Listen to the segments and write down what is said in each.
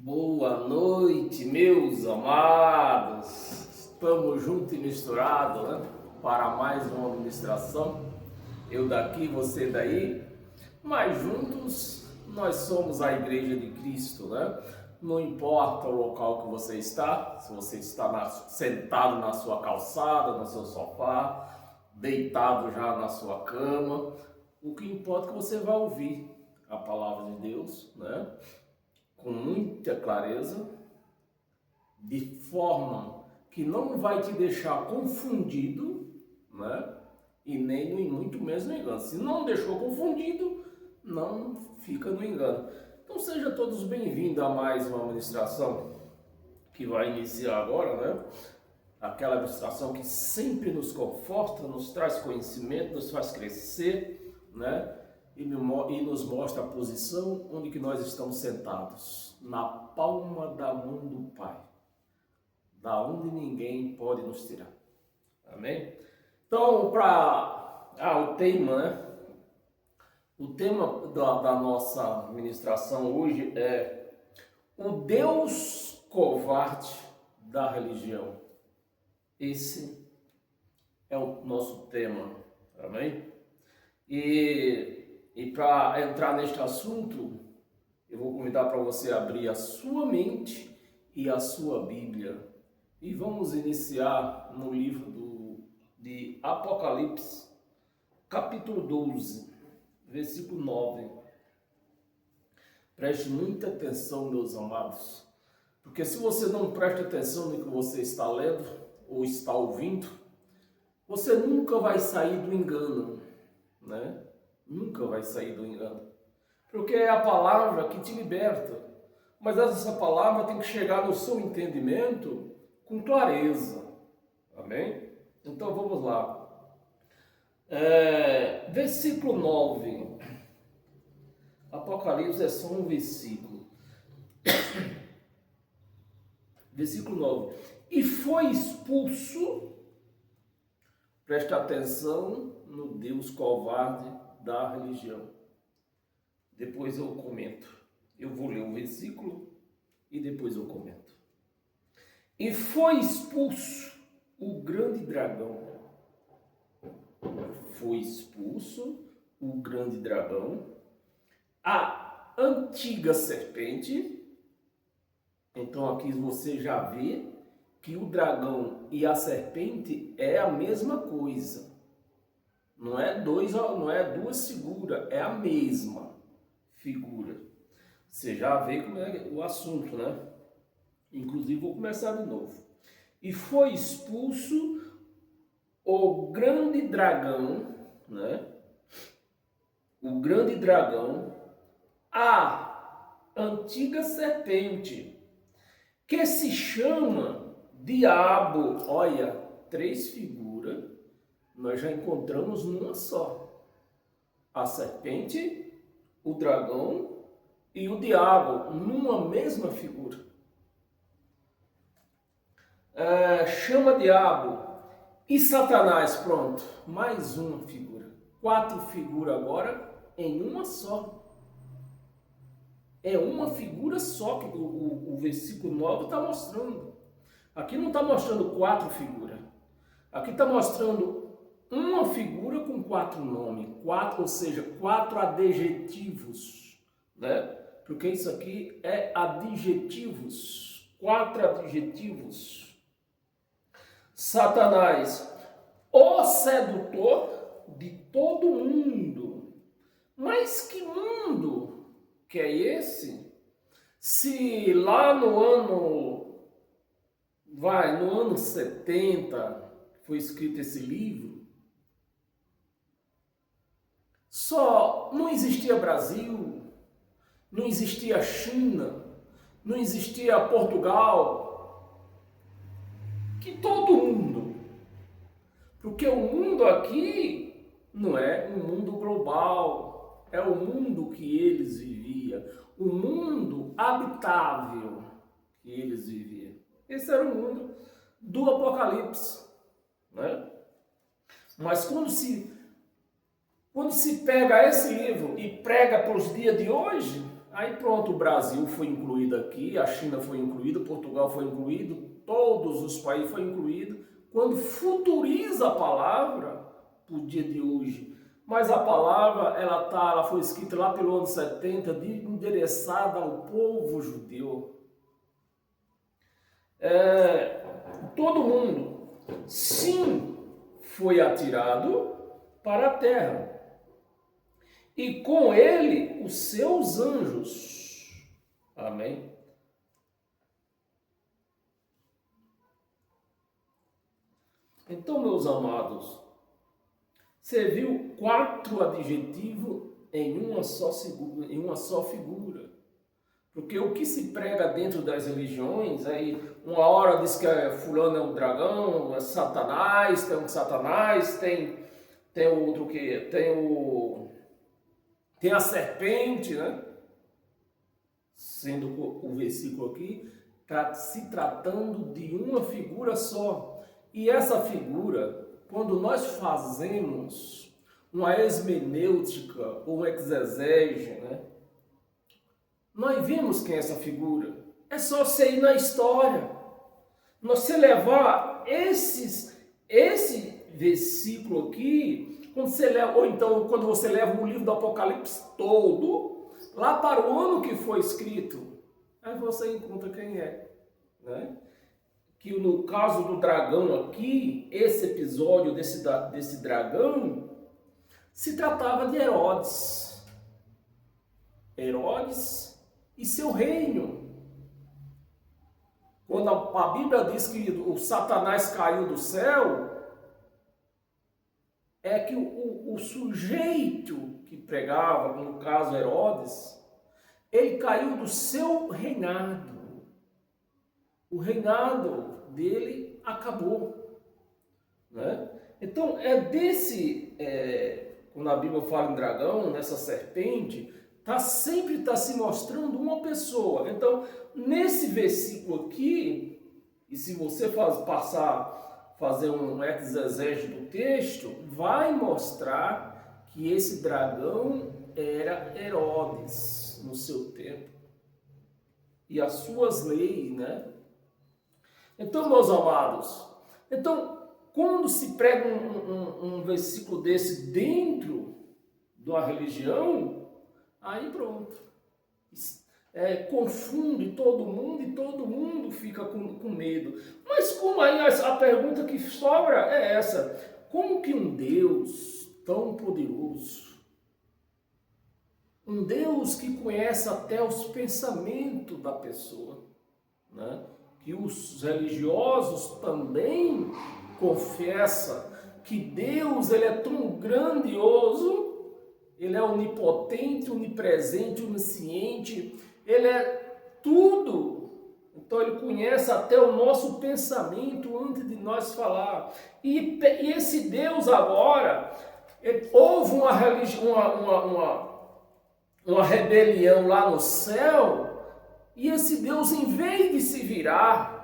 Boa noite, meus amados. Estamos juntos e misturados, né? Para mais uma ministração. Eu daqui, você daí, mas juntos nós somos a Igreja de Cristo, né? Não importa o local que você está, se você está sentado na sua calçada, no seu sofá, deitado já na sua cama, o que importa é que você vai ouvir a palavra de Deus, né? Com muita clareza, de forma que não vai te deixar confundido, né? E nem muito menos no engano. Se não deixou confundido, não fica no engano. Então sejam todos bem-vindos a mais uma ministração que vai iniciar agora, né? Aquela ministração que sempre nos conforta, nos traz conhecimento, nos faz crescer, né? E nos mostra a posição onde que nós estamos sentados, na palma da mão do Pai, da onde ninguém pode nos tirar. Amém? Então, o tema, né? O tema da nossa ministração hoje é o Deus covarde da religião. Esse é o nosso tema. Amém? E para entrar neste assunto, eu vou convidar para você abrir a sua mente e a sua Bíblia. E vamos iniciar no livro de Apocalipse, capítulo 12, versículo 9. Preste muita atenção, meus amados, porque se você não presta atenção no que você está lendo ou está ouvindo, você nunca vai sair do engano, né? Nunca vai sair do engano, porque é a palavra que te liberta, mas essa palavra tem que chegar no seu entendimento com clareza, amém? Então vamos lá, versículo 9, Apocalipse é só um versículo, versículo 9, e foi expulso, presta atenção no Deus covarde da religião. Depois eu comento. Eu vou ler o versículo e depois eu comento. E foi expulso o grande dragão. Foi expulso o grande dragão, a antiga serpente. Então aqui você já vê que o dragão e a serpente é a mesma coisa. Não é duas figuras, é a mesma figura. Você já vê como é o assunto, né? Inclusive vou começar de novo. E foi expulso o grande dragão, né? O grande dragão, a antiga serpente, que se chama Diabo. Olha, 3 figuras. Nós já encontramos numa só. A serpente, o dragão e o diabo, numa mesma figura. Chama diabo e Satanás, pronto. Mais uma figura. 4 figuras agora em uma só. É uma figura só que o versículo 9 está mostrando. Aqui não está mostrando 4 figuras. Aqui está mostrando uma figura com 4 nomes, ou seja, 4 adjetivos, né? Porque isso aqui é adjetivos, 4 adjetivos. Satanás, o sedutor de todo mundo. Mas que mundo que é esse? Se lá no ano 70 foi escrito esse livro, só não existia Brasil, não existia China, não existia Portugal, que todo mundo, porque o mundo aqui não é um mundo global, é o mundo que eles viviam, o mundo habitável que eles viviam. Esse era o mundo do Apocalipse, né? Mas quando se pega esse livro e prega para os dias de hoje, Aí pronto, o Brasil foi incluído aqui, a China foi incluída, Portugal foi incluído, todos os países foram incluídos, quando futuriza a palavra para o dia de hoje. Mas a palavra, ela foi escrita lá pelo ano 70, endereçada ao povo judeu. Todo mundo, sim, foi atirado para a terra. E com ele, os seus anjos. Amém? Então, meus amados, você viu 4 adjetivos em uma só figura. Porque o que se prega dentro das religiões, aí uma hora diz que fulano é um dragão, é Satanás, tem outro que tem a serpente, né? Sendo o versículo aqui, se tratando de uma figura só. E essa figura, quando nós fazemos uma hermenêutica ou uma exegese, né? Nós vimos quem é essa figura. É só você ir na história. Você levar esse versículo aqui, quando você leva, ou então quando você leva o livro do Apocalipse todo, lá para o ano que foi escrito, aí você encontra quem é, né? Que no caso do dragão aqui, esse episódio desse dragão, se tratava de Herodes. Herodes e seu reino. Quando a Bíblia diz que o Satanás caiu do céu, é que o sujeito que pregava, no caso Herodes, ele caiu do seu reinado. O reinado dele acabou, né? Então, quando a Bíblia fala em dragão, nessa serpente, sempre está se mostrando uma pessoa. Então, nesse versículo aqui, e se você fazer um exegese do texto, vai mostrar que esse dragão era Herodes no seu tempo. E as suas leis, né? Então, meus amados, quando se prega um versículo desse dentro da religião, aí pronto, confunde todo mundo e todo mundo fica com medo. Mas como aí a pergunta que sobra é essa: como que um Deus tão poderoso, um Deus que conhece até os pensamentos da pessoa, né? Que os religiosos também confessam que Deus ele é tão grandioso, ele é onipotente, onipresente, onisciente, ele é tudo. Então ele conhece até o nosso pensamento antes de nós falar. E esse Deus agora, houve uma rebelião lá no céu, e esse Deus, em vez de se virar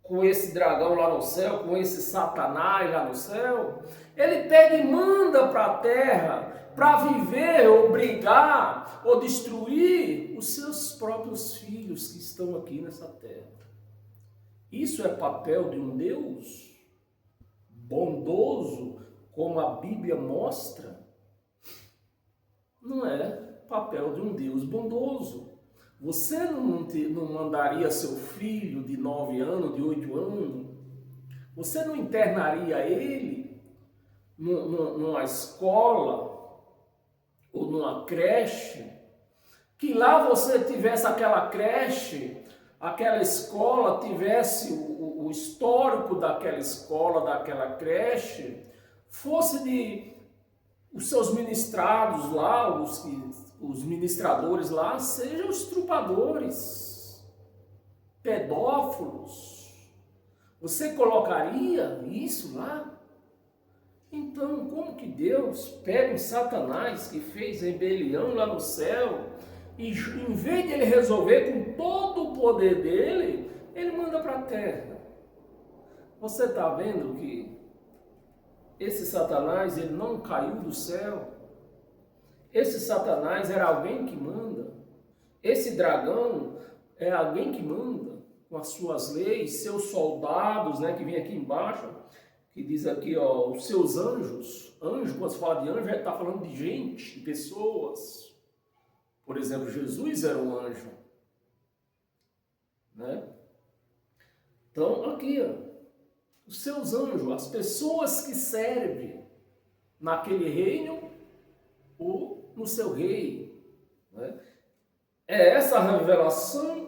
com esse dragão lá no céu, com esse Satanás lá no céu, ele pega e manda para a terra para viver, ou brigar, ou destruir os seus próprios filhos que estão aqui nessa terra. Isso é papel de um Deus bondoso, como a Bíblia mostra? Não é papel de um Deus bondoso. Você não mandaria seu filho de 9 anos, de 8 anos, você não internaria ele numa escola ou numa creche, que lá você tivesse aquela creche, aquela escola, tivesse o histórico daquela escola, daquela creche, fosse de os seus ministrados lá, os ministradores lá, sejam estrupadores, pedófilos. Você colocaria isso lá? Então, como que Deus pega um Satanás que fez rebelião lá no céu e, em vez de ele resolver com todo o poder dele, ele manda para a terra? Você está vendo que esse Satanás, ele não caiu do céu? Esse Satanás era alguém que manda. Esse dragão é alguém que manda com as suas leis, seus soldados, né, que vem aqui embaixo, que diz aqui, ó, os seus anjos. Anjo, quando se fala de anjo, está falando de gente, de pessoas. Por exemplo, Jesus era um anjo, né? Então, aqui, ó, os seus anjos, as pessoas que servem naquele reino ou no seu rei, né? É essa a revelação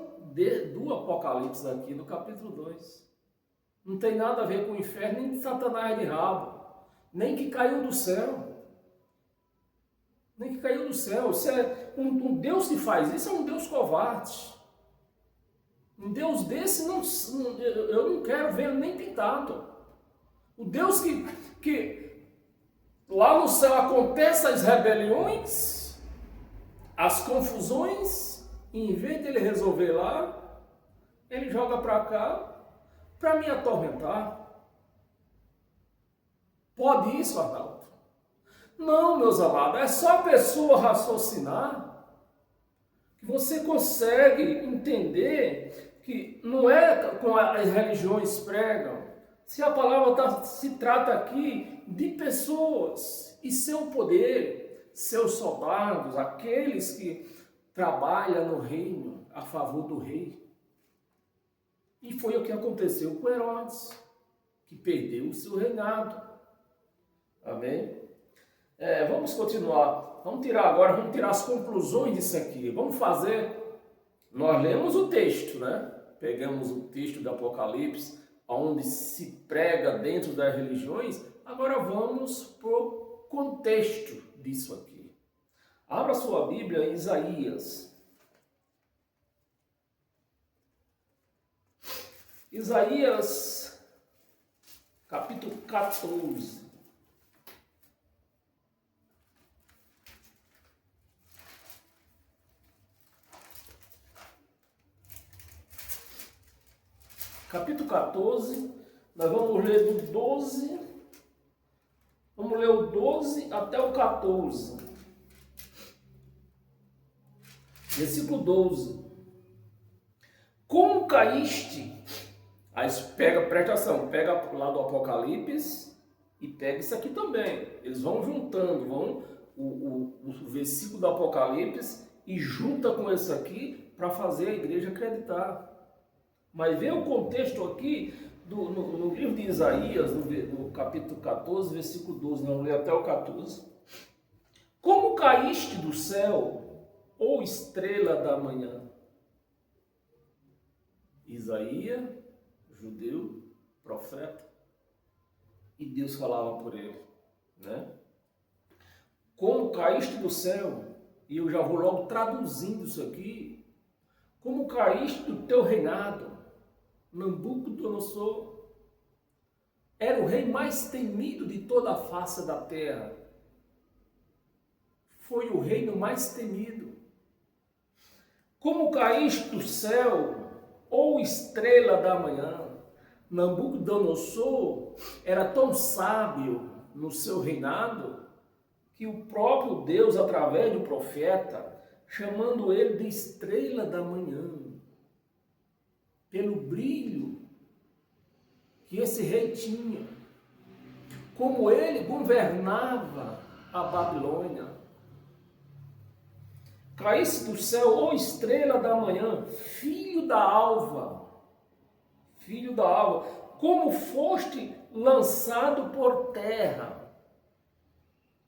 do Apocalipse aqui no capítulo 2. Não tem nada a ver com o inferno, nem de Satanás de rabo, nem que caiu do céu. Nem que caiu do céu. Isso é um Deus que faz isso, é um Deus covarde. Um Deus desse, eu não quero ver nem pintado. O Deus que lá no céu acontecem as rebeliões, as confusões, e em vez de ele resolver lá, ele joga para cá para me atormentar. Pode isso, Arnaldo? Não, meus amados, é só a pessoa raciocinar que você consegue entender que não é como as religiões pregam. Se a palavra se trata aqui de pessoas e seu poder, seus soldados, aqueles que trabalham no reino a favor do rei. E foi o que aconteceu com Herodes, que perdeu o seu reinado. Amém? Vamos continuar. Vamos tirar as conclusões disso aqui. Nós lemos o texto, né? Pegamos o texto do Apocalipse, onde se prega dentro das religiões. Agora vamos para o contexto disso aqui. Abra sua Bíblia em Isaías. Isaías, capítulo 14. Capítulo 14, nós vamos ler do 12, vamos ler o 12 até o 14. Versículo 12. Como caíste? Aí presta atenção, pega lá do Apocalipse e pega isso aqui também. Eles vão juntando, o versículo do Apocalipse e junta com esse aqui para fazer a igreja acreditar. Mas vê o contexto aqui no livro de Isaías, no capítulo 14, versículo 12, vamos ler até o 14. Como caíste do céu, ó estrela da manhã? Isaías, judeu, profeta, e Deus falava por ele, né? Como caíste do céu, e eu já vou logo traduzindo isso aqui, como caíste do teu reinado, Nabucodonosor era o rei mais temido de toda a face da terra. Foi o reino mais temido. Como caíste do céu, ó estrela da manhã, Nabucodonosor era tão sábio no seu reinado que o próprio Deus, através do profeta, chamando ele de estrela da manhã, pelo brilho que esse rei tinha, como ele governava a Babilônia. Caísse do céu, ó estrela da manhã, filho da alva, como foste lançado por terra.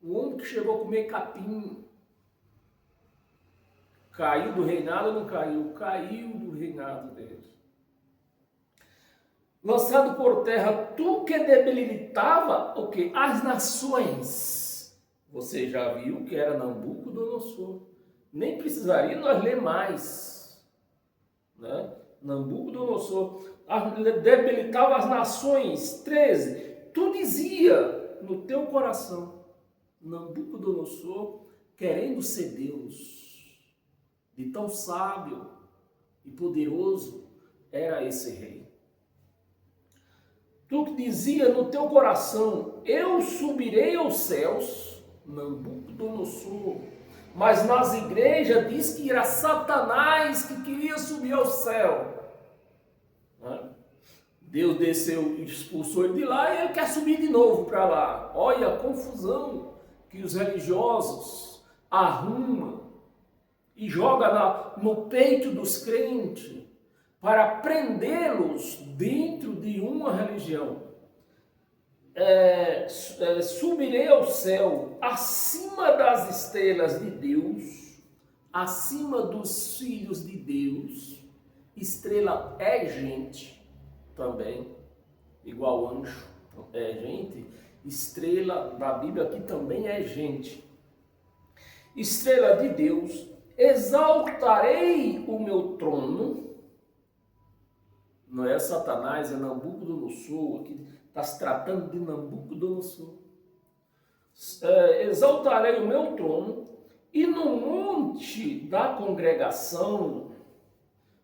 O homem que chegou a comer capim, caiu do reinado ou não caiu? Caiu do reinado dele. Lançado por terra, tu que debilitava o quê? As nações. Você já viu que era Nabucodonosor. Nem precisaria nós ler mais, né? Nabucodonosor debilitava as nações. 13. Tu dizia no teu coração, Nabucodonosor querendo ser Deus, de tão sábio e poderoso era esse rei. Tu dizia no teu coração, eu subirei aos céus, Nabucodonosor, Mas nas igrejas diz que era Satanás que queria subir ao céu, né? Deus desceu, expulsou ele de lá e ele quer subir de novo para lá. Olha a confusão que os religiosos arrumam e joga no peito dos crentes para prendê-los dentro de uma religião. Subirei ao céu, acima das estrelas de Deus, acima dos filhos de Deus. Estrela é gente também, igual anjo é gente. Estrela da Bíblia aqui também é gente. Estrela de Deus, exaltarei o meu trono. Não é Satanás, é Nabucodonosor, aqui está se tratando de Nabucodonosor. Exaltarei o meu trono, e no monte da congregação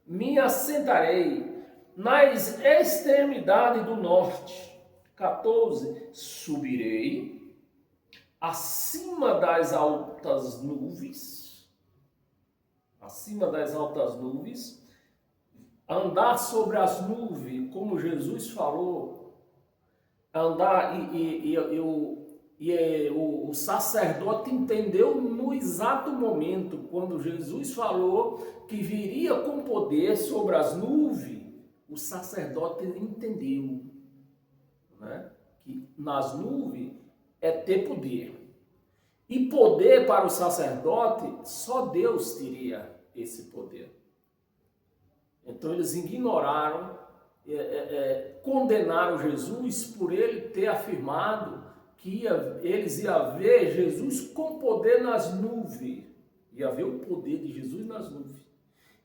me assentarei, nas extremidades do norte. 14. Subirei acima das altas nuvens, andar sobre as nuvens, como Jesus falou, andar o sacerdote entendeu no exato momento, quando Jesus falou que viria com poder sobre as nuvens, o sacerdote entendeu, né? Que nas nuvens é ter poder. E poder para o sacerdote, só Deus teria esse poder. Então eles ignoraram, condenaram Jesus por ele ter afirmado que eles iam ver Jesus com poder nas nuvens. Ia ver o poder de Jesus nas nuvens.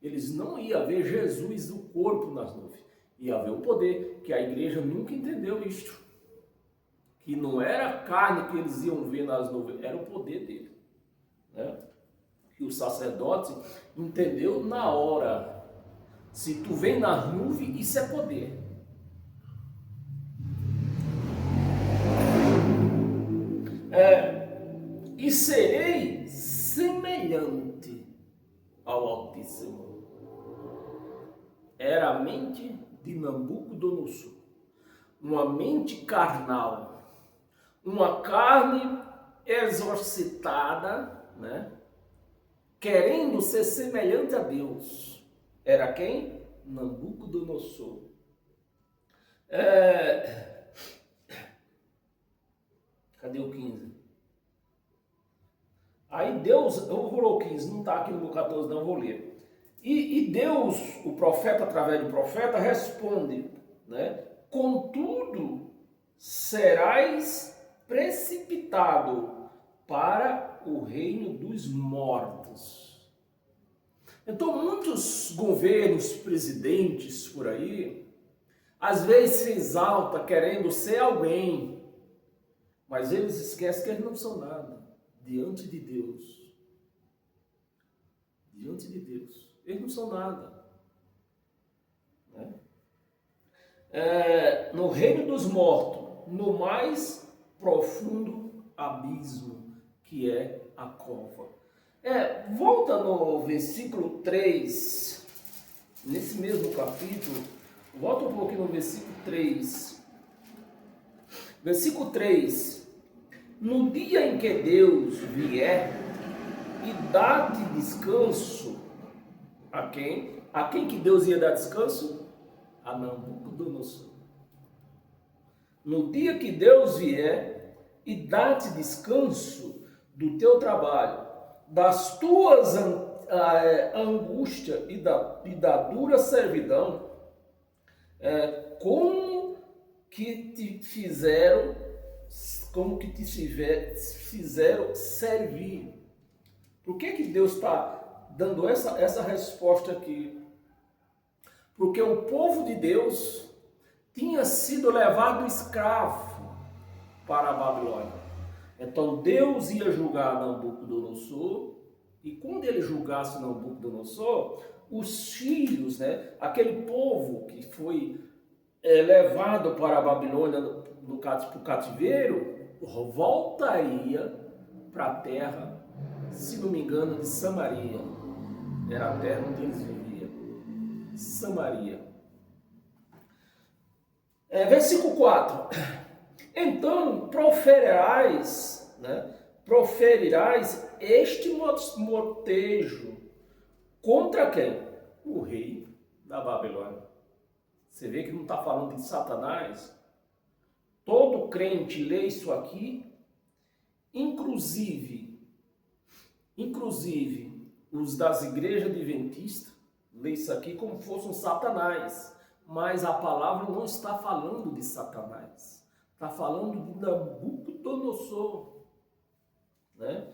Eles não iam ver Jesus do corpo nas nuvens. Ia ver o poder, que a igreja nunca entendeu isto. Que não era a carne que eles iam ver nas nuvens, era o poder dele, né? Que o sacerdote entendeu na hora. Se tu vem nas nuvens, isso é poder. E serei semelhante ao Altíssimo. Era a mente de Nabucodonosor, uma mente carnal, uma carne exorcitada, né? Querendo ser semelhante a Deus. Era quem? Nabucodonosor. Cadê o 15? Aí Deus, eu vou ler o 15, não está aqui no 14, não, eu vou ler. E Deus, o profeta, através do profeta, responde, né? Contudo, serás precipitado para o reino dos mortos. Então, muitos governos, presidentes por aí, às vezes se exalta querendo ser alguém, mas eles esquecem que eles não são nada diante de Deus. Diante de Deus. Eles não são nada, né? No reino dos mortos, no mais profundo abismo que é a cova. Volta no versículo 3, nesse mesmo capítulo, volta um pouquinho no versículo 3. Versículo 3: no dia em que Deus vier e dar-te descanso, a quem? A quem que Deus ia dar descanso? A Nabucodonosor. No dia que Deus vier e dar-te descanso do teu trabalho, das tuas angústias e da dura servidão, como que te fizeram servir. Por que Deus está dando essa resposta aqui? Porque o povo de Deus tinha sido levado escravo para a Babilônia. Então Deus ia julgar Nabucodonosor, e quando ele julgasse Nabucodonosor, os filhos, né, aquele povo que foi levado para a Babilônia para o cativeiro, voltaria para a terra se não me engano, de Samaria. Era a terra onde eles viviam. Samaria. Versículo 4. Então proferirás, né? Proferirás este motejo contra quem? O rei da Babilônia. Você vê que não está falando de Satanás? Todo crente lê isso aqui, inclusive os das igrejas adventistas, lê isso aqui como se fosse um Satanás. Mas a palavra não está falando de Satanás. Está falando de Nabucodonosor, né?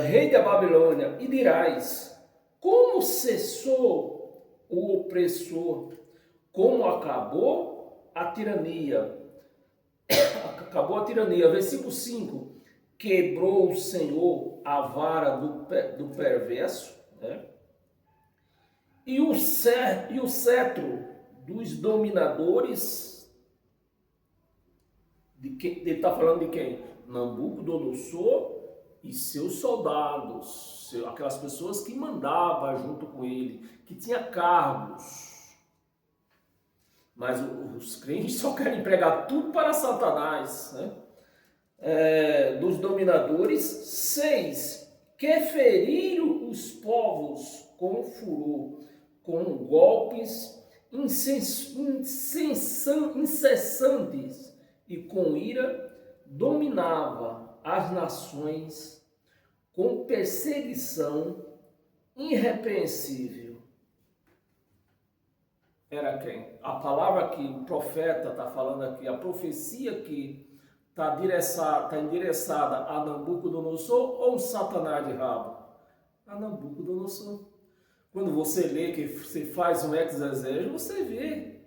Rei da Babilônia. E dirás, como cessou o opressor, como acabou a tirania. Acabou a tirania. Versículo 5. Quebrou o Senhor a vara do perverso, né? E o cetro dos dominadores, ele está falando de quem? Nabucodonosor e seus soldados, aquelas pessoas que mandavam junto com ele, que tinha cargos. Mas os crentes só querem pregar tudo para Satanás, né? Dos dominadores. 6. Que feriram os povos com furor, com golpes incessantes e com ira, dominava as nações com perseguição irrepreensível. Era quem? A palavra que o profeta está falando aqui, a profecia que está endereçada a Nabucodonosor ou um Satanás de rabo? A Nabucodonosor. Quando você lê, que você faz um exegese, você vê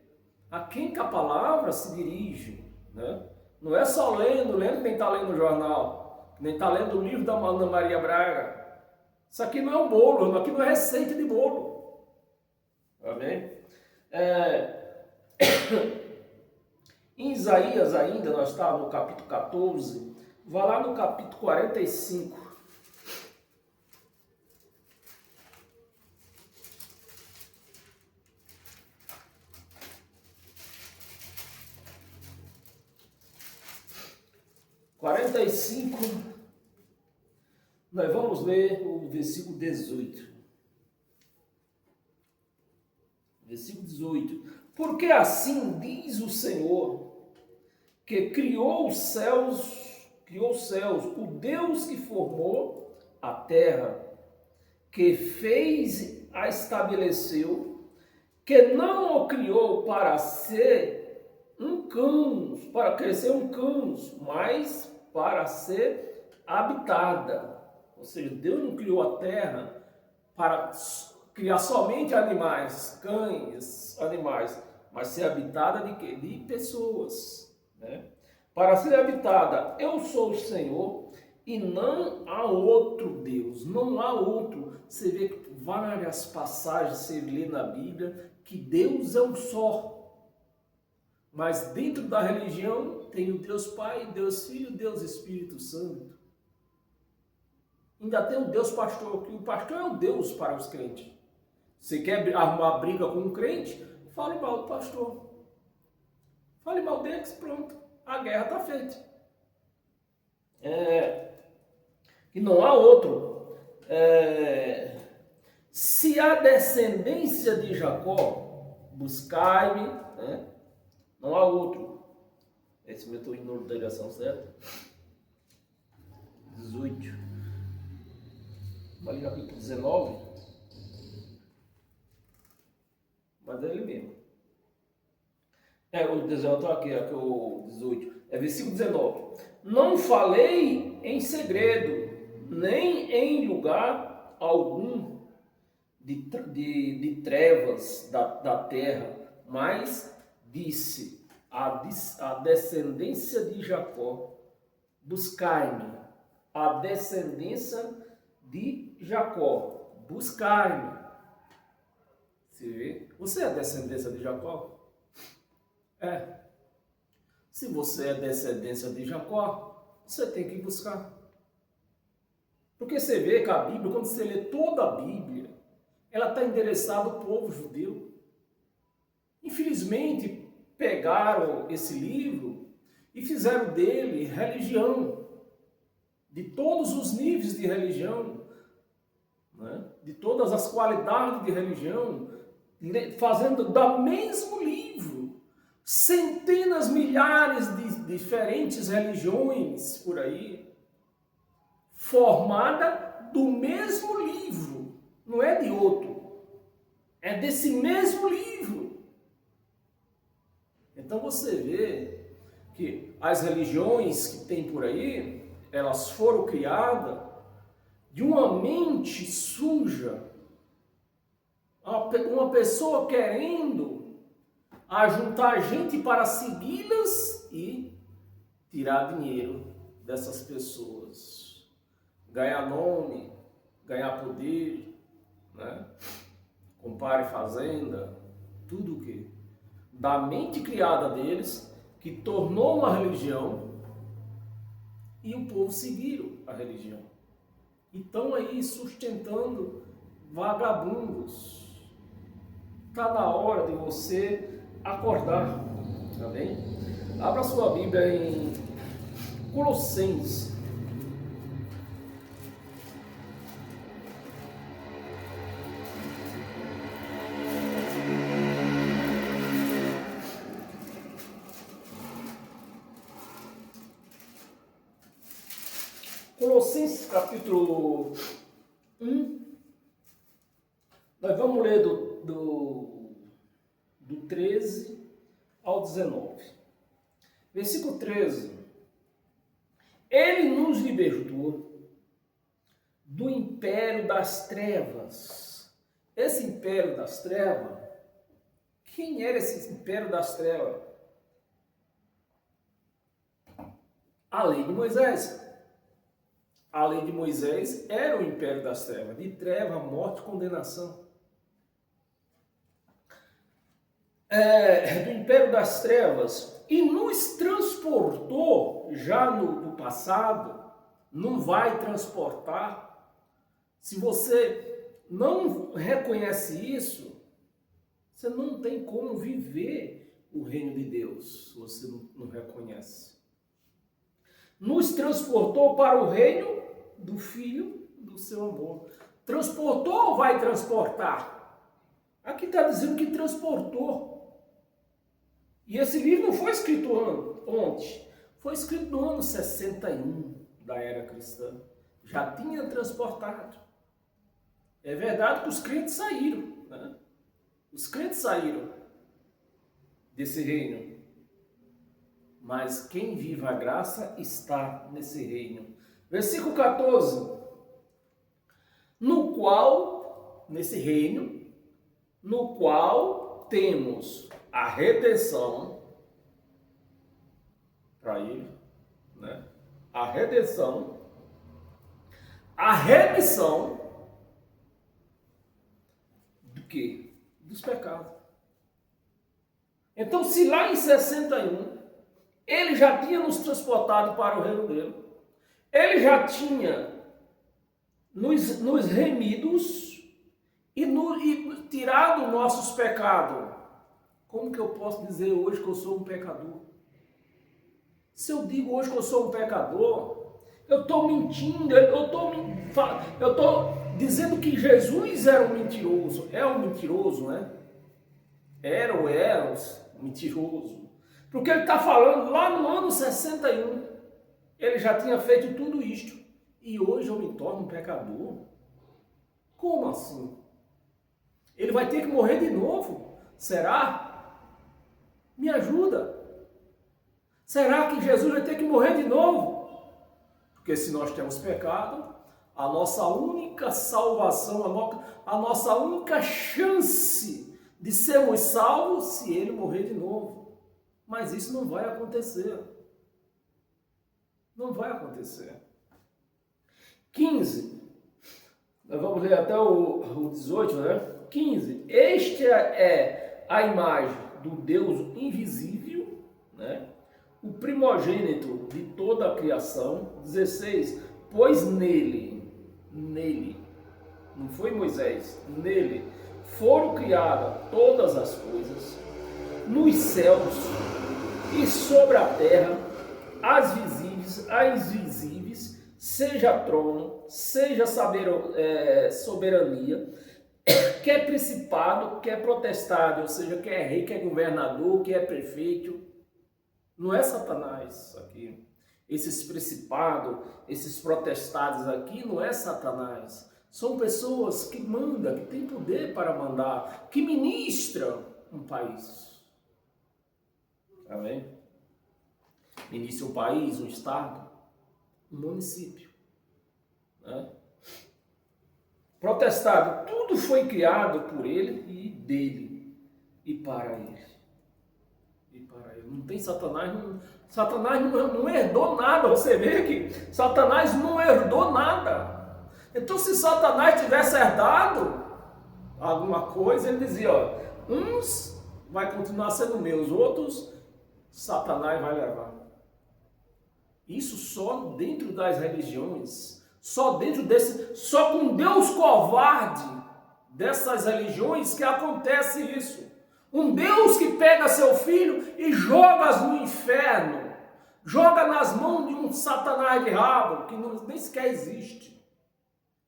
a quem que a palavra se dirige, né? Não é só lendo quem está lendo o jornal, nem está lendo o livro da Ana Maria Braga. Isso aqui não é um bolo, aqui não é receita de bolo. Amém? Em Isaías ainda, nós estávamos no capítulo 14, vá lá no capítulo 45. Nós vamos ler o versículo 18. Versículo 18. Porque assim diz o Senhor, que criou os céus, o Deus que formou a terra, que fez a estabeleceu, que não o criou para ser um cão, para crescer um cão, mas para ser habitada. Ou seja, Deus não criou a terra para criar somente animais, cães, animais, mas ser habitada de quê? De pessoas, né? Para ser habitada, eu sou o Senhor e não há outro Deus, não há outro. Você vê várias passagens, você lê na Bíblia, que Deus é um só. Mas dentro da religião tem o Deus Pai, Deus Filho, Deus Espírito Santo. Ainda tem o Deus Pastor, que o pastor é o Deus para os crentes. Você quer arrumar briga com um crente? Fale mal do pastor. Fale mal deles, pronto. A guerra está feita. E não há outro. Se a descendência de Jacó buscai-me, né? Não há outro. Esse meu estou indo na direção certa. 18. Ali capítulo 19. Mas é ele mesmo. O 19 está aqui, aqui o 18. É versículo 19. Não falei em segredo, nem em lugar algum de trevas da terra, mas disse a descendência de Jacó, buscai-me. A descendência de Jacó, buscai-me. Você vê? Você é a descendência de Jacó? Se você é descendência de Jacó, você tem que buscar. Porque você vê que a Bíblia, quando você lê toda a Bíblia, ela está endereçada ao povo judeu. Infelizmente, pegaram esse livro e fizeram dele religião, de todos os níveis de religião, né? De todas as qualidades de religião, fazendo do mesmo livro centenas, milhares de diferentes religiões por aí, formada do mesmo livro, não é de outro, é desse mesmo livro. Então você vê que as religiões que tem por aí, elas foram criadas de uma mente suja, uma pessoa querendo ajuntar gente para segui-las e tirar dinheiro dessas pessoas, ganhar nome, ganhar poder, né? Compare fazenda, tudo o que? Da mente criada deles, que tornou uma religião, e o povo seguiram a religião. E estão aí sustentando vagabundos. Está na hora de você acordar, tá bem? Abra sua Bíblia em Colossenses. Colossenses capítulo 1, nós vamos ler do 13 ao 19. Versículo 13. Ele nos libertou do império das trevas. Esse império das trevas, quem era esse império das trevas? A lei de Moisés. A lei de Moisés era o império das trevas, de treva, morte e condenação. Do império das trevas, e nos transportou já no passado, não vai transportar. Se você não reconhece isso, você não tem como viver o reino de Deus, se você não reconhece. Nos transportou para o reino do Filho do seu amor. Transportou ou vai transportar? Aqui está dizendo que transportou. E esse livro não foi escrito ontem, foi escrito no ano 61 da era cristã. Já tinha transportado. É verdade que os crentes saíram, né? Os crentes saíram desse reino. Mas quem vive a graça está nesse reino. Versículo 14. No qual, nesse reino, no qual temos a redenção para ele, né? A redenção, a remissão do quê? Dos pecados. Então, se lá em 61 ele já tinha nos transportado para o reino dele, ele já tinha nos remidos e tirado nossos pecados. Como que eu posso dizer hoje que eu sou um pecador? Se eu digo hoje que eu sou um pecador, eu estou mentindo, eu estou dizendo que Jesus era um mentiroso. É um mentiroso, né? Era ou era um mentiroso. Porque ele está falando lá no ano 61, ele já tinha feito tudo isto. E hoje eu me torno um pecador? Como assim? Ele vai ter que morrer de novo? Será? Me ajuda. Será que Jesus vai ter que morrer de novo? Porque se nós temos pecado, a nossa única salvação, a nossa única chance de sermos salvos, se ele morrer de novo. Mas isso não vai acontecer. Não vai acontecer. 15. Nós vamos ler até o 18, né? 15. Esta é a imagem do Deus invisível, né? O primogênito de toda a criação. 16. Pois nele, nele, não foi Moisés, nele foram criadas todas as coisas, nos céus e sobre a terra, as visíveis, as invisíveis, seja trono, seja soberania, quer principado, quer potestade, ou seja, quer rei, quer governador, quer prefeito. Não é Satanás aqui. Esses principados, esses protestados aqui, não é Satanás. São pessoas que mandam, que têm poder para mandar, que ministram um país. Amém? Ministra um país, um estado, um município. Né? Protestado, tudo foi criado por ele e dele, e para ele. E para ele. Não tem Satanás, Satanás não herdou nada. Você vê que Satanás não herdou nada. Então, se Satanás tivesse herdado alguma coisa, ele dizia, ó, uns vai continuar sendo meus, outros Satanás vai levar. Isso só dentro das religiões, só com Deus covarde dessas religiões que acontece isso. Um Deus que pega seu filho e joga no inferno, joga nas mãos de um Satanás de rabo, que nem sequer existe.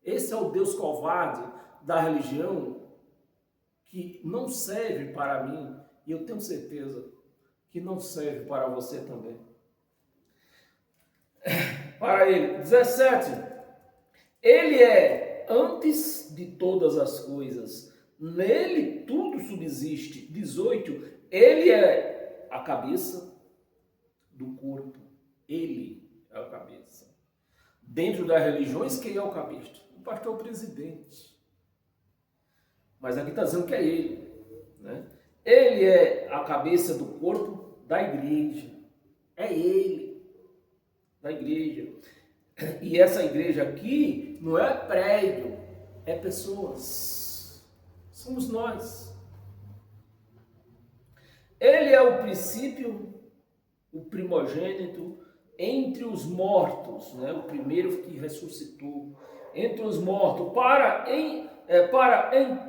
Esse é o Deus covarde da religião, que não serve para mim, e eu tenho certeza que não serve para você também. Para ele, 17, ele é antes de todas as coisas, nele tudo subsiste. 18, ele é a cabeça do corpo, ele é a cabeça. Dentro das religiões, quem é o cabeça? O pastor presidente. Mas aqui está dizendo que é ele, né? Ele é a cabeça do corpo da igreja. É ele, da igreja. E essa igreja aqui não é prédio, é pessoas. Somos nós. Ele é o princípio, o primogênito entre os mortos, né? O primeiro que ressuscitou entre os mortos, para em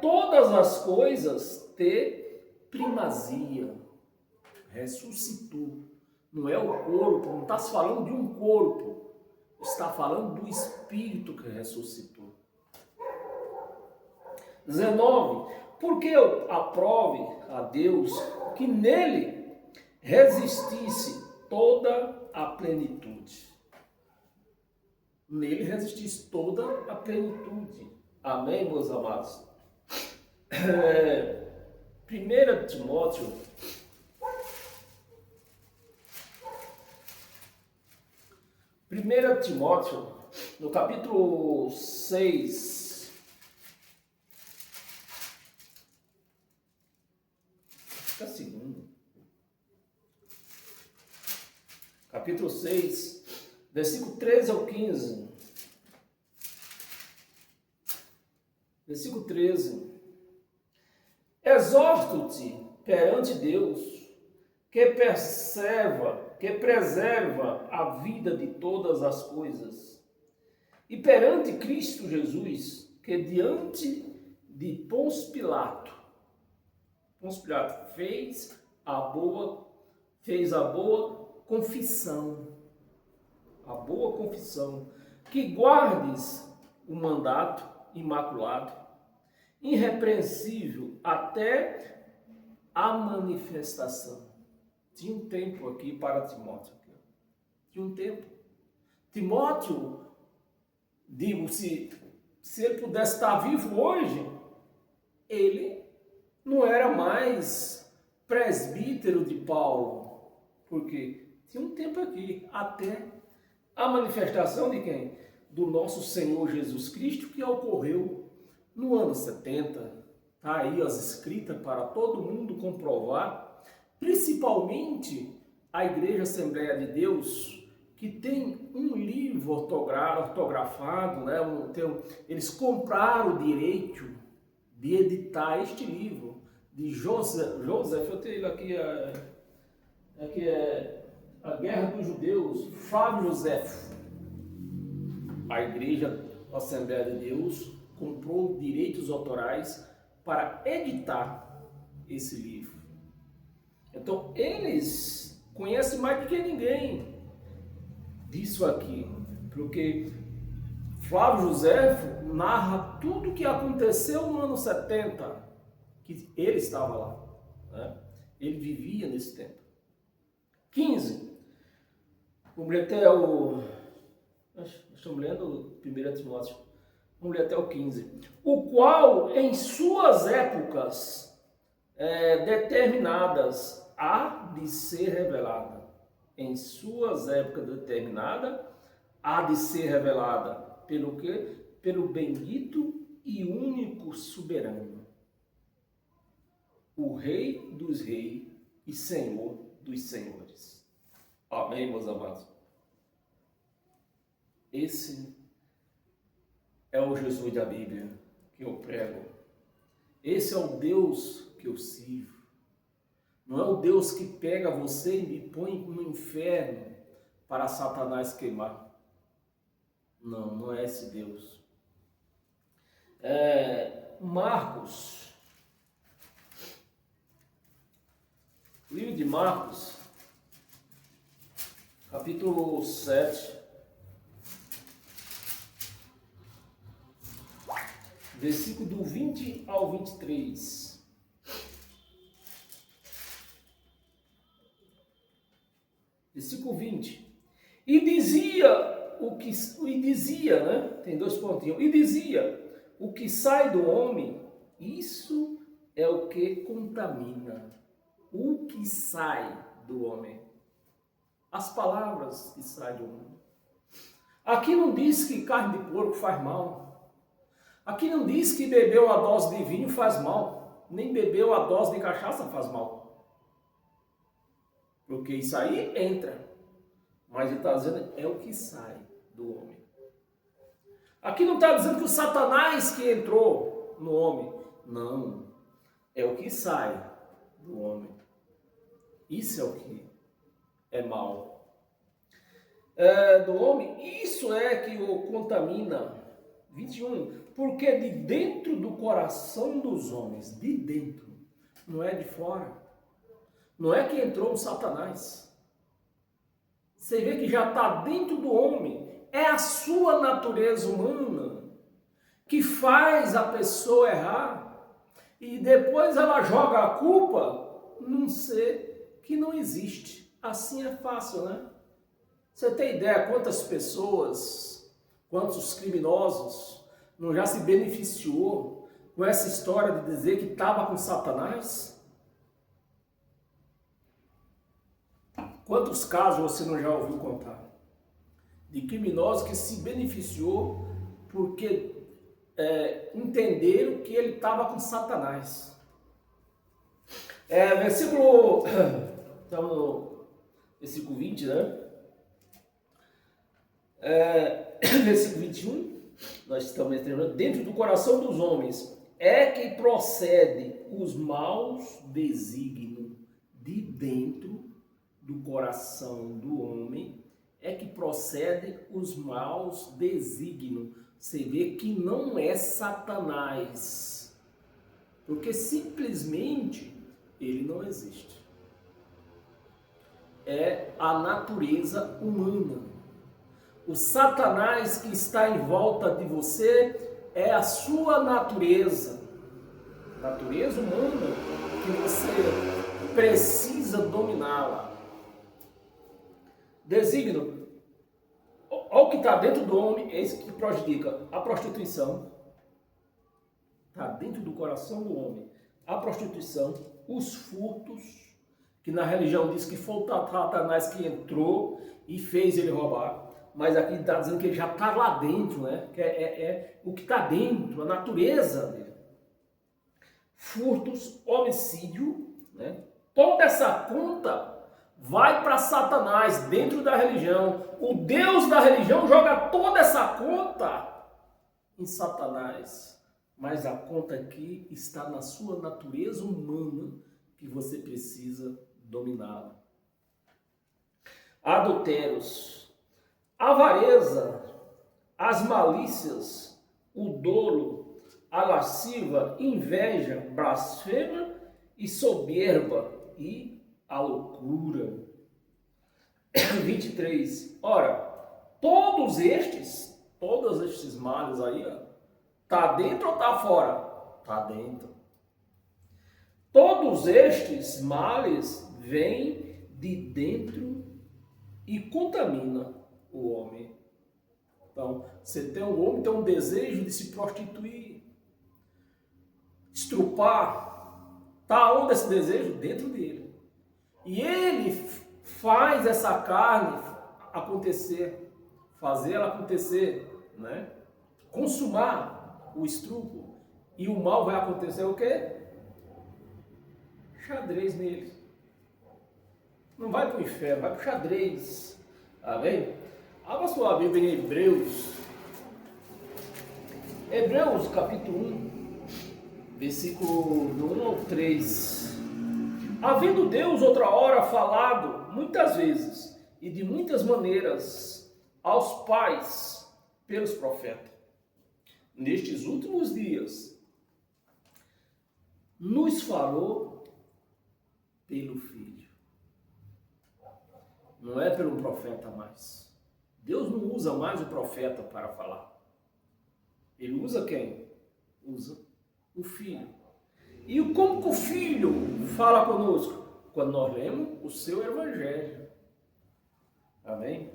todas as coisas ter primazia. Ressuscitou. Não é o corpo, não está se falando de um corpo, está falando do Espírito que ressuscitou. 19. Porque eu aprove a Deus que nele resistisse toda a plenitude. Nele resistisse toda a plenitude. Amém, meus amados? 1 Timóteo, no capítulo 6, é segundo. Capítulo 6, versículo 13 ao 15. Versículo 13. Exorto-te perante Deus, que preserva a vida de todas as coisas, e perante Cristo Jesus, que diante de Pôncio Pilato fez a boa confissão, que guardes o mandato imaculado, irrepreensível até a manifestação. Tinha um tempo aqui para Timóteo. Tinha um tempo. Timóteo, digo, se ele pudesse estar vivo hoje, ele não era mais presbítero de Paulo, porque tinha um tempo aqui, até a manifestação de quem? Do nosso Senhor Jesus Cristo, que ocorreu no ano 70. Está aí as escritas para todo mundo comprovar, principalmente a Igreja Assembleia de Deus, que tem um livro ortografado, né? Eles compraram o direito de editar este livro de Joseph, eu tenho ele aqui, aqui é A Guerra dos Judeus, Flávio José. A igreja a Assembleia de Deus comprou direitos autorais para editar esse livro. Então, eles conhecem mais do que ninguém disso aqui, porque Flávio Joséfo narra tudo o que aconteceu no ano 70, que ele estava lá, né? Ele vivia nesse tempo. 15. Vamos ler até o... Estamos lendo 1 Timóteo. Vamos ler até o 15. O qual, em suas épocas determinadas, há de ser revelada. Em suas épocas determinadas, há de ser revelada. Pelo quê? Pelo bendito e único soberano, o Rei dos Reis e Senhor dos Senhores. Amém, meus amados? Esse é o Jesus da Bíblia que eu prego. Esse é o Deus que eu sirvo. Não é o Deus que pega você e me põe no inferno para Satanás queimar. Não, não é esse Deus. Marcos. Livro de Marcos, capítulo 7. Versículo do 20 ao 23. Versículo 20. E dizia, né? Tem dois pontinhos. E dizia, o que sai do homem, isso é o que contamina. O que sai do homem. As palavras que saem do homem. Aqui não diz que carne de porco faz mal. Aqui não diz que beber uma dose de vinho faz mal, nem beber uma dose de cachaça faz mal. Porque isso aí entra, mas ele está dizendo é o que sai do homem. Aqui não está dizendo que o Satanás que entrou no homem. Não, é o que sai do homem. Isso é o que é mal. Do homem, isso é que o contamina. 21. Porque de dentro do coração dos homens, de dentro, não é de fora. Não é que entrou um Satanás. Você vê que já está dentro do homem. É a sua natureza humana que faz a pessoa errar. E depois ela joga a culpa num ser que não existe. Assim é fácil, né? Você tem ideia quantas pessoas, quantos criminosos não já se beneficiou com essa história de dizer que estava com Satanás? Quantos casos você não já ouviu contar? De criminosos que se beneficiou porque entenderam que ele estava com Satanás. Versículo 20, né? Versículo 21. Nós estamos terminando. Dentro do coração dos homens é que procede os maus desígnios. De dentro do coração do homem é que procede os maus desígnios. Você vê que não é Satanás, porque simplesmente ele não existe. É a natureza humana. O Satanás que está em volta de você é a sua natureza humana, que você precisa dominá-la. Desígnio, olha o que está dentro do homem, é isso que prejudica. A prostituição está dentro do coração do homem. A prostituição, os furtos, que na religião diz que foi o Satanás que entrou e fez ele roubar. Mas aqui está dizendo que ele já está lá dentro, né? Que é o que está dentro, a natureza dele. Furtos, homicídio, né? Toda essa conta vai para Satanás dentro da religião. O Deus da religião joga toda essa conta em Satanás. Mas a conta aqui está na sua natureza humana que você precisa dominá-la. Adultérios. Avareza, as malícias, o dolo, a lasciva, inveja, blasfêmia e soberba e a loucura. 23. Ora, todos estes males aí, ó, tá dentro ou tá fora? Tá dentro. Todos estes males vêm de dentro e contamina o homem. Então, o homem tem um desejo de se prostituir, estrupar. Tá onde esse desejo? Dentro dele. E ele faz essa carne acontecer, fazer ela acontecer, né? Consumar o estrupo. E o mal vai acontecer o quê? Xadrez nele. Não vai para o inferno, vai para o xadrez. Amém? Abra sua Bíblia em Hebreus. Hebreus capítulo 1, versículo do 1 ao 3. Havendo Deus outra hora falado muitas vezes e de muitas maneiras aos pais pelos profetas, nestes últimos dias nos falou pelo Filho. Não é pelo profeta mais. Deus não usa mais o profeta para falar. Ele usa quem? Usa o Filho. E como que o Filho fala conosco? Quando nós lemos o seu Evangelho. Amém?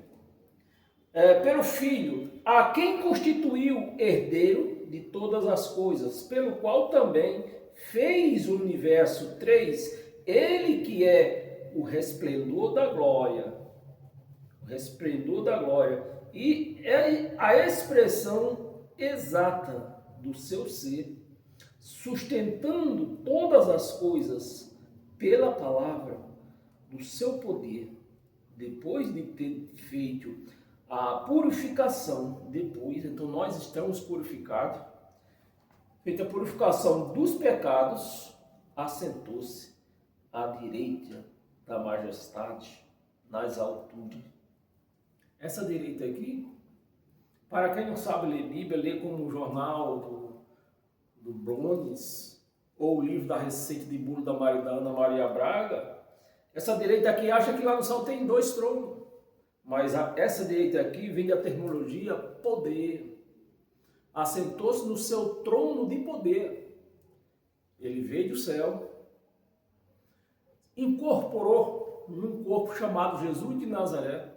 Pelo Filho, a quem constituiu herdeiro de todas as coisas, pelo qual também fez o universo 3, ele que é o resplendor da glória. O resplendor da glória. E é a expressão exata do seu ser, sustentando todas as coisas pela palavra do seu poder, depois de ter feito a purificação, então nós estamos purificados, feita a purificação dos pecados, assentou-se à direita da majestade nas alturas. Essa direita aqui, para quem não sabe ler Bíblia, lê como um jornal do Brones, ou o livro da receita de bolo da Ana Maria Braga, essa direita aqui acha que lá no céu tem 2 tronos. Mas essa direita aqui vem da terminologia poder. Assentou-se no seu trono de poder. Ele veio do céu, incorporou num corpo chamado Jesus de Nazaré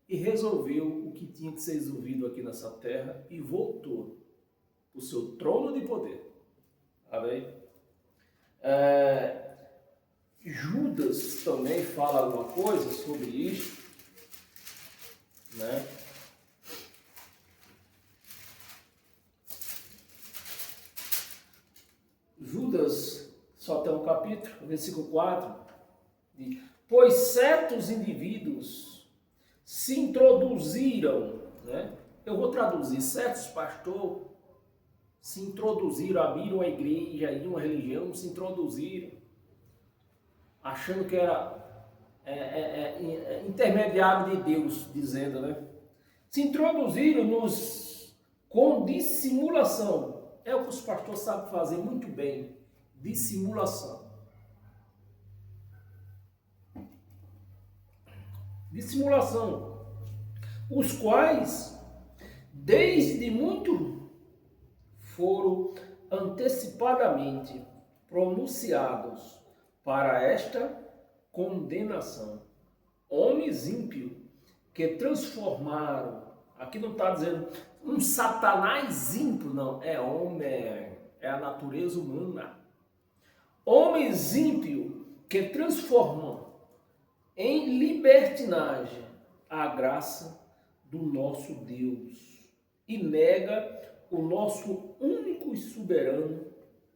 e resolveu o que tinha que ser resolvido aqui nessa terra e voltou o seu trono de poder. Amém? Judas também fala alguma coisa sobre isso, né? Judas, só tem um capítulo, versículo 4, diz: pois certos indivíduos se introduziram, né? Eu vou traduzir, certos pastores se introduziram, abriram uma igreja e uma religião, se introduziram, achando que era intermediário de Deus, dizendo, né? Se introduziram com dissimulação. É o que os pastores sabem fazer muito bem, dissimulação. Dissimulação. Os quais, desde muito, foram antecipadamente pronunciados para esta condenação. Homens ímpios que transformaram, aqui não está dizendo um satanás ímpio, não, é homem, é a natureza humana. Homens ímpios que transformam em libertinagem a graça do nosso Deus e nega o nosso único e soberano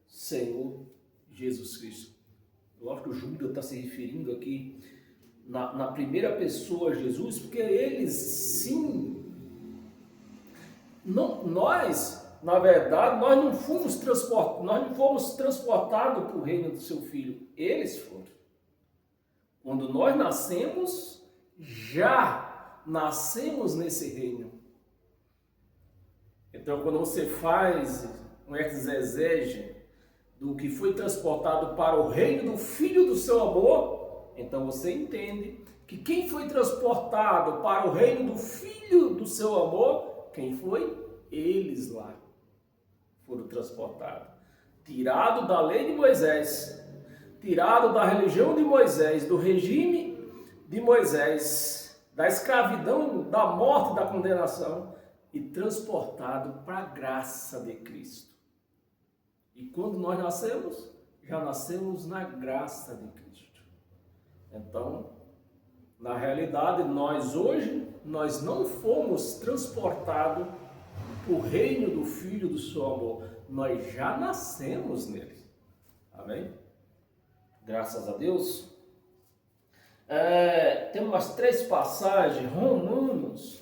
Senhor Jesus Cristo. Lógico que o Judas está se referindo aqui na primeira pessoa a Jesus, porque eles sim, nós, na verdade, nós não fomos transportados para o reino do seu Filho, eles foram. Quando nós nascemos, já nascemos nesse reino. Então, quando você faz um exegese do que foi transportado para o reino do Filho do seu amor, então você entende que quem foi transportado para o reino do Filho do seu amor, quem foi? Eles lá foram transportados. Tirado da lei de Moisés, tirado da religião de Moisés, do regime de Moisés, da escravidão, da morte, da condenação, e transportado para a graça de Cristo. E quando nós nascemos, já nascemos na graça de Cristo. Então, na realidade, nós não fomos transportados para o reino do Filho do seu amor. Nós já nascemos nele. Amém? Graças a Deus. Tem umas 3 passagens, Romanos.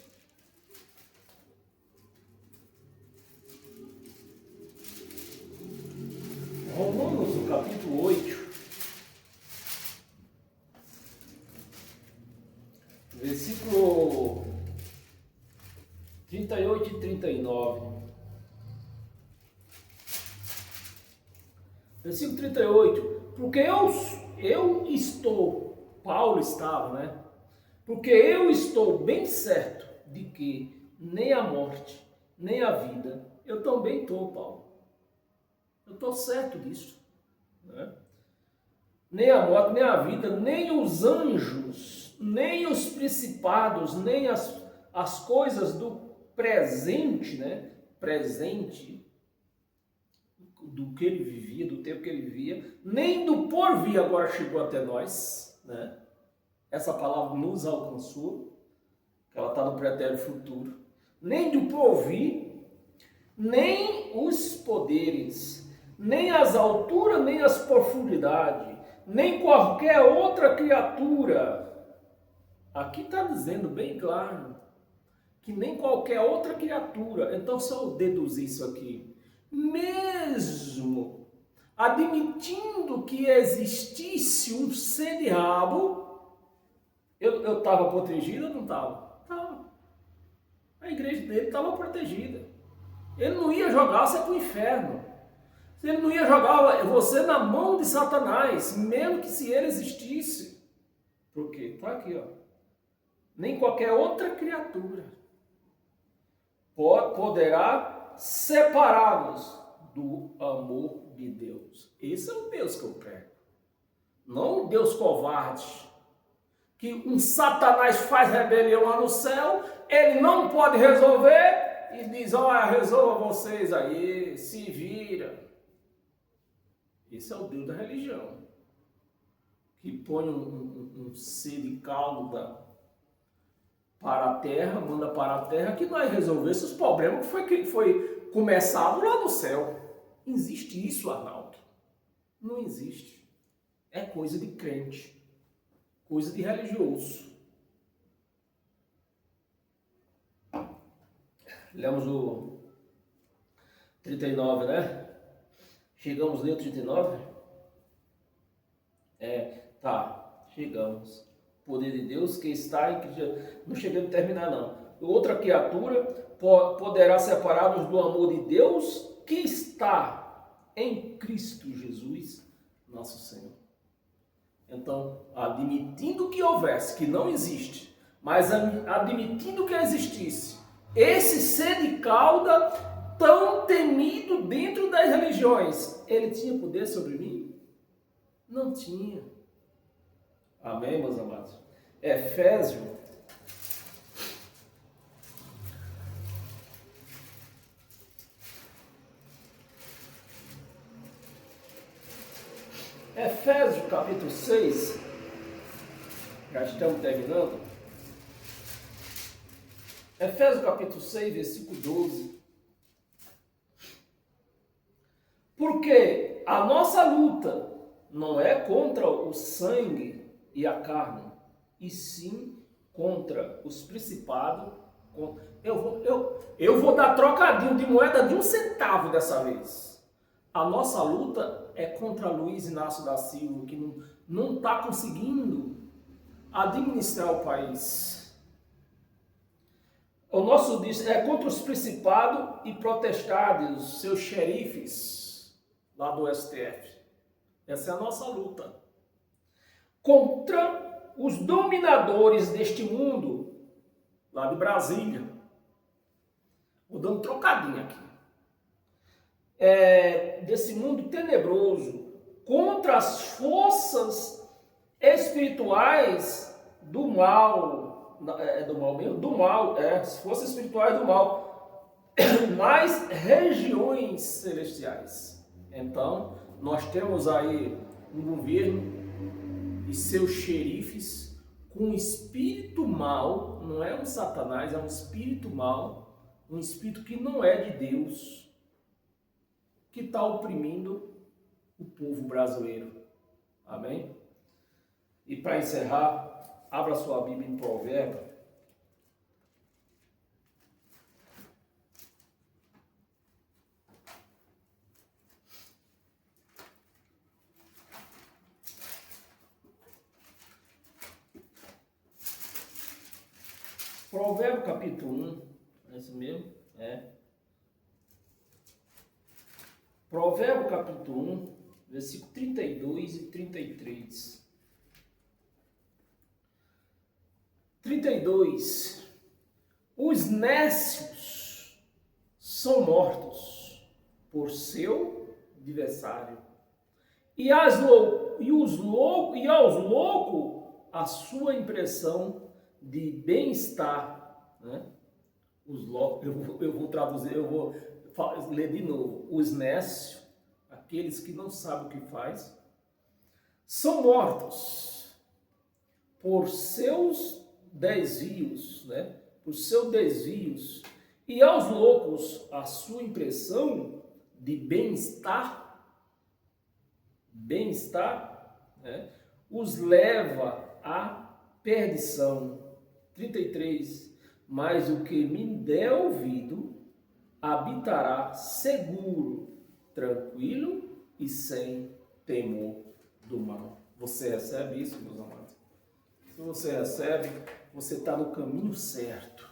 Romanos, no capítulo 8, versículo 38 e 39. Versículo 38. Porque eu estou, Paulo estava, né? Porque eu estou bem certo de que nem a morte, nem a vida, eu também estou, Paulo. Eu estou certo disso. Né? Nem a morte, nem a vida, nem os anjos, nem os principados, nem as coisas do presente, né? Presente, do que ele vivia, do tempo que ele vivia, nem do porvir agora chegou até nós, né? Essa palavra nos alcançou, que ela está no pretérito futuro. Nem do porvir, nem os poderes, nem as alturas, nem as profundidades, nem qualquer outra criatura. Aqui está dizendo bem claro que nem qualquer outra criatura. Então, se eu deduzir isso aqui, mesmo admitindo que existisse um ser de rabo, eu estava protegido ou não estava? Estava. A igreja dele estava protegida. Ele não ia jogar você para o inferno. Ele não ia jogar você na mão de Satanás, mesmo que se ele existisse. Por quê? Está aqui, ó. Nem qualquer outra criatura poderá separar-nos do amor de Deus. Esse é o Deus que eu prego. Não um Deus covarde, que um Satanás faz rebelião lá no céu, ele não pode resolver e diz, olha, resolva vocês aí, se vira. Esse é o Deus da religião, que põe um ser de cauda para a terra, manda para a terra, que nós resolvesse os problemas que foi começado lá no céu. Existe isso, Arnaldo? Não existe. É coisa de crente, coisa de religioso. Lemos o 39, né? Chegamos no 39? Chegamos. O poder de Deus que está em Cristo. Não chegamos a terminar, não. Outra criatura poderá separar-nos do amor de Deus que está em Cristo Jesus, nosso Senhor. Então, admitindo que houvesse, que não existe, mas admitindo que existisse, esse ser de cauda tão temido dentro das religiões, ele tinha poder sobre mim? Não tinha. Amém, meus amados? Efésios capítulo 6, já estamos terminando. Efésios capítulo 6, versículo 12. Porque a nossa luta não é contra o sangue e a carne, e sim contra os principados. Eu vou dar trocadinho de moeda de 1 centavo dessa vez. A nossa luta é contra Luiz Inácio da Silva, que não está conseguindo administrar o país. O nosso diz é contra os principados e potestades, seus xerifes lá do STF. Essa é a nossa luta. Contra os dominadores deste mundo, lá de Brasília. Vou dando trocadinho aqui. Desse mundo tenebroso, contra as forças espirituais do mal, as forças espirituais do mal, nas regiões celestiais. Então, nós temos aí um governo e seus xerifes com um espírito mal, não é um Satanás, é um espírito mal, um espírito que não é de Deus, que está oprimindo o povo brasileiro. Amém? E para encerrar, abra sua Bíblia em Provérbios. Provérbio capítulo 1, é isso mesmo? Provérbio capítulo 1, versículo 32 e 33. 32. Os nécios são mortos por seu adversário, e aos loucos a sua impressão de bem-estar, né? Os loucos, eu vou traduzir, eu vou ler de novo. Os nécios, aqueles que não sabem o que faz, são mortos por seus desvios, né? Por seus desvios, e aos loucos a sua impressão de bem-estar, né? Os leva à perdição. 33. Mas o que me der ouvido habitará seguro, tranquilo e sem temor do mal. Você recebe isso, meus amados? Se você recebe, você está no caminho certo,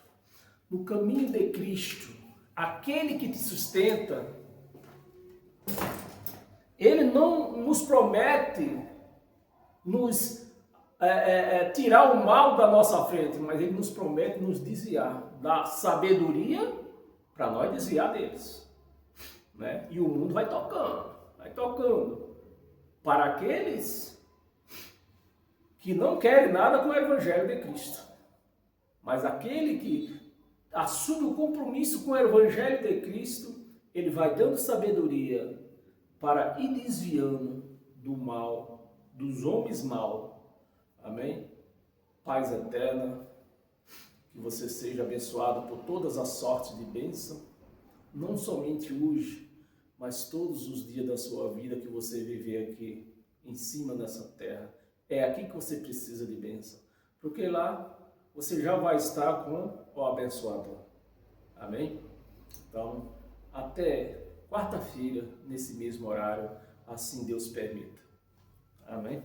no caminho de Cristo. Aquele que te sustenta, ele não nos promete tirar o mal da nossa frente, mas ele nos promete nos desviar, dar sabedoria para nós desviar deles, né? E o mundo vai tocando para aqueles que não querem nada com o Evangelho de Cristo. Mas aquele que assume o compromisso com o Evangelho de Cristo, ele vai dando sabedoria para ir desviando do mal, dos homens maus. Amém? Paz eterna, que você seja abençoado por todas as sortes de bênção, não somente hoje, mas todos os dias da sua vida que você viver aqui, em cima dessa terra. É aqui que você precisa de bênção, porque lá você já vai estar com o abençoador. Amém? Então, até quarta-feira, nesse mesmo horário, assim Deus permita. Amém?